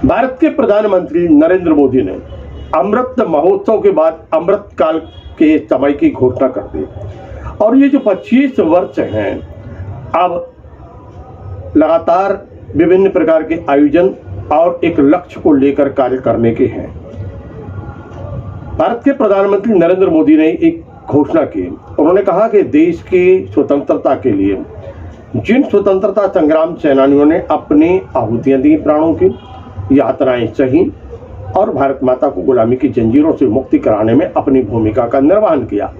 भारत के प्रधानमंत्री नरेंद्र मोदी ने अमृत महोत्सव के बाद अमृत काल के समय की घोषणा कर दी और ये जो 25 वर्ष हैं अब लगातार विभिन्न प्रकार के आयोजन और एक लक्ष्य को लेकर कार्य करने के हैं। भारत के प्रधानमंत्री नरेंद्र मोदी ने एक घोषणा की। उन्होंने कहा कि देश की स्वतंत्रता के लिए जिन स्वतंत्रता संग्राम सेनानियों ने अपनी आहुतियां दी, प्राणों की यातनाएं सही और भारत माता को गुलामी की जंजीरों से मुक्ति कराने में अपनी भूमिका का निर्वहन किया,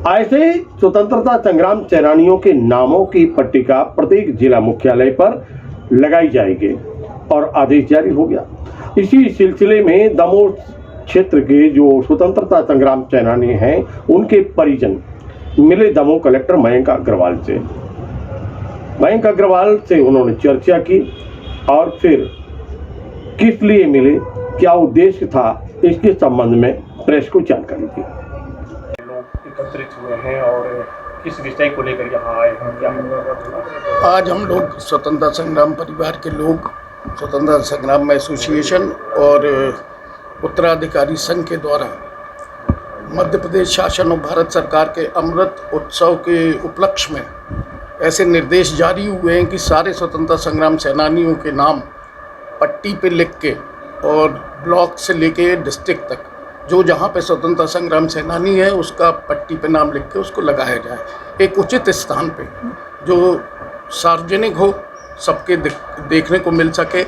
ऐसे स्वतंत्रता संग्राम सेनानियों के नामों की पट्टिका प्रत्येक जिला मुख्यालय पर लगाई जाएगी और आदेश जारी हो गया। इसी सिलसिले में दमोह क्षेत्र के जो स्वतंत्रता संग्राम सेनानी हैं उनके परिजन मिले दमोह कलेक्टर मयंक अग्रवाल से। मयंक अग्रवाल से उन्होंने चर्चा की और फिर किस लिए मिले, क्या उद्देश्य था, इसके संबंध में प्रेस को जानकारी दी। लोग एकत्रित हुए हैं और किस विषय को लेकर यहाँ आए हैं, क्या है? आज हम लोग स्वतंत्रता संग्राम परिवार के लोग स्वतंत्रता संग्राम एसोसिएशन और उत्तराधिकारी संघ के द्वारा मध्य प्रदेश शासन और भारत सरकार के अमृत उत्सव के उपलक्ष्य में ऐसे निर्देश जारी हुए हैं कि सारे स्वतंत्रता संग्राम सेनानियों के नाम पट्टी पे लिख के और ब्लॉक से लेके डिस्ट्रिक्ट तक जो जहाँ पे स्वतंत्रता संग्राम सेनानी है उसका पट्टी पे नाम लिख के उसको लगाया जाए एक उचित स्थान पे जो सार्वजनिक हो, सबके देखने को मिल सके,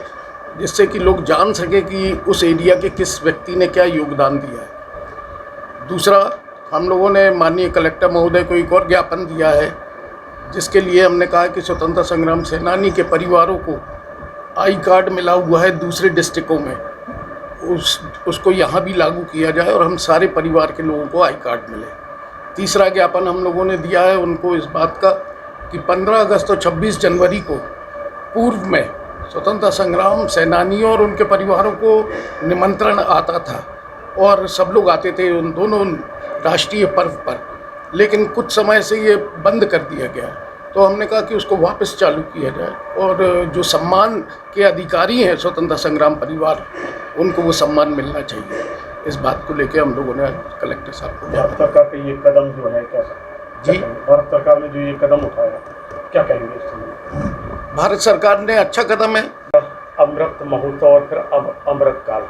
जिससे कि लोग जान सके कि उस एरिया के किस व्यक्ति ने क्या योगदान दिया है। दूसरा, हम लोगों ने माननीय कलेक्टर महोदय को एक और ज्ञापन दिया है जिसके लिए हमने कहा कि स्वतंत्रता संग्राम सेनानी के परिवारों को आई कार्ड मिला हुआ है दूसरे डिस्ट्रिक्टों में, उसको यहाँ भी लागू किया जाए और हम सारे परिवार के लोगों को आई कार्ड मिले। तीसरा ज्ञापन हम लोगों ने दिया है उनको इस बात का कि 15 अगस्त और 26 जनवरी को पूर्व में स्वतंत्रता संग्राम सेनानियों और उनके परिवारों को निमंत्रण आता था और सब लोग आते थे उन दोनों राष्ट्रीय पर्व पर, लेकिन कुछ समय से ये बंद कर दिया गया। तो हमने कहा कि उसको वापस चालू किया जाए और जो सम्मान के अधिकारी हैं स्वतंत्रता संग्राम परिवार, उनको वो सम्मान मिलना चाहिए। इस बात को लेकर हम लोगों ने कलेक्टर साहब को भारत सरकार का ये कदम जो है कैसा जी, भारत सरकार ने जो ये कदम उठाया क्या कहेंगे इस समय? भारत सरकार ने अच्छा कदम है। अमृत महोत्सव और फिर अब अमृत काल,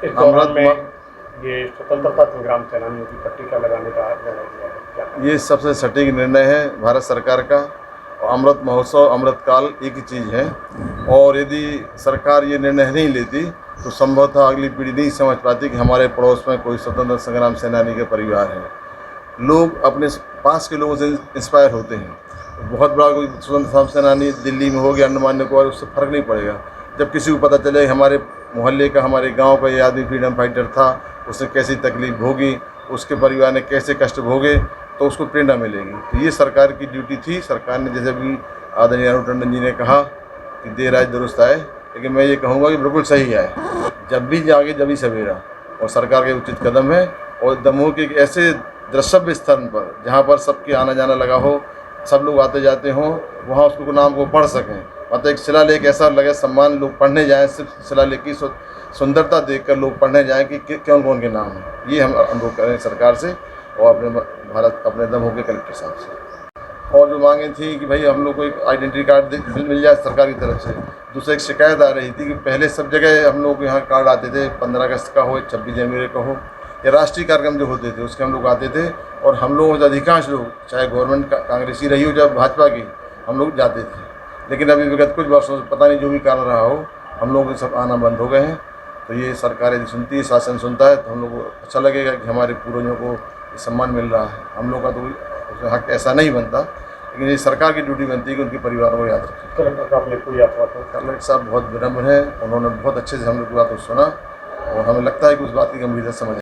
इस दौरान में ये स्वतंत्रता संग्राम सेनानियों की पट्टिका लगाने का निर्णय लिया है, क्या? ये सबसे सटीक निर्णय है भारत सरकार का। अमृत महोत्सव अमृत काल एक ही चीज़ है और यदि सरकार ये निर्णय नहीं लेती तो संभवतः अगली पीढ़ी नहीं समझ पाती कि हमारे पड़ोस में कोई स्वतंत्रता संग्राम सेनानी के परिवार है। लोग अपने पास के लोगों से इंस्पायर होते हैं। बहुत बड़ा कोई स्वतंत्रता सेनानी दिल्ली में हो गया, अंडमान निकोबार, उससे फ़र्क नहीं पड़ेगा। जब किसी को पता चले हमारे मोहल्ले का, हमारे गांव का ये आदमी फ्रीडम फाइटर था, उसने कैसी तकलीफ भोगी, उसके परिवार ने कैसे कष्ट भोगे, तो उसको प्रेरणा मिलेगी। तो ये सरकार की ड्यूटी थी। सरकार ने जैसे भी आदरणीय अरुण टंडन जी ने कहा कि देर आए दुरुस्त आए, लेकिन मैं ये कहूँगा कि बिल्कुल सही आए। जब भी जागे जब ही सवेरा, और सरकार के उचित कदम है। और दमोह के एक ऐसे द्रष्टव्य स्थान पर जहाँ पर सबके आना जाना लगा हो, सब लोग आते जाते हों, वहाँ उसको नाम को पढ़ सकें। मतलब एक शिलालेख ऐसा लगे, सम्मान, लोग पढ़ने जाएँ, सिर्फ शिलालेख की सुंदरता देखकर लोग पढ़ने जाएँ कि कौन कौन के नाम हैं। ये हम अनुरोध करें सरकार से और अपने दमोह के कलेक्टर साहब से। और जो मांगे थी कि भाई हम लोग को एक आइडेंटिटी कार्ड मिल जाए सरकार की तरफ से। दूसरा एक शिकायत आ रही थी कि पहले सब जगह हम लोग को यहाँ कार्ड आते थे, 15 अगस्त का हो, 26 जनवरी का हो, या राष्ट्रीय कार्यक्रम जो होते थे उसके हम लोग आते थे और हम लोग अधिकांश लोग, चाहे गवर्नमेंट कांग्रेसी रही हो चाहे भाजपा की, हम लोग जाते थे। लेकिन अभी विगत कुछ वर्षों से पता नहीं जो भी कारण रहा हो, हम लोग सब आना बंद हो गए हैं। तो ये सरकार यदि सुनती है, शासन सुनता है, तो हम लोग को अच्छा लगेगा कि हमारे पूर्वजों को सम्मान मिल रहा है। हम लोग का तो उसमें हक ऐसा नहीं बनता, लेकिन ये सरकार की ड्यूटी बनती है कि उनके परिवारों को याद रखें। कलेक्टर साहब ने कोई कलेक्टर साहब बहुत विनम्र है, उन्होंने बहुत अच्छे से हम लोग की बात को सुना और हमें लगता है कि उस बात की गंभीरता समझ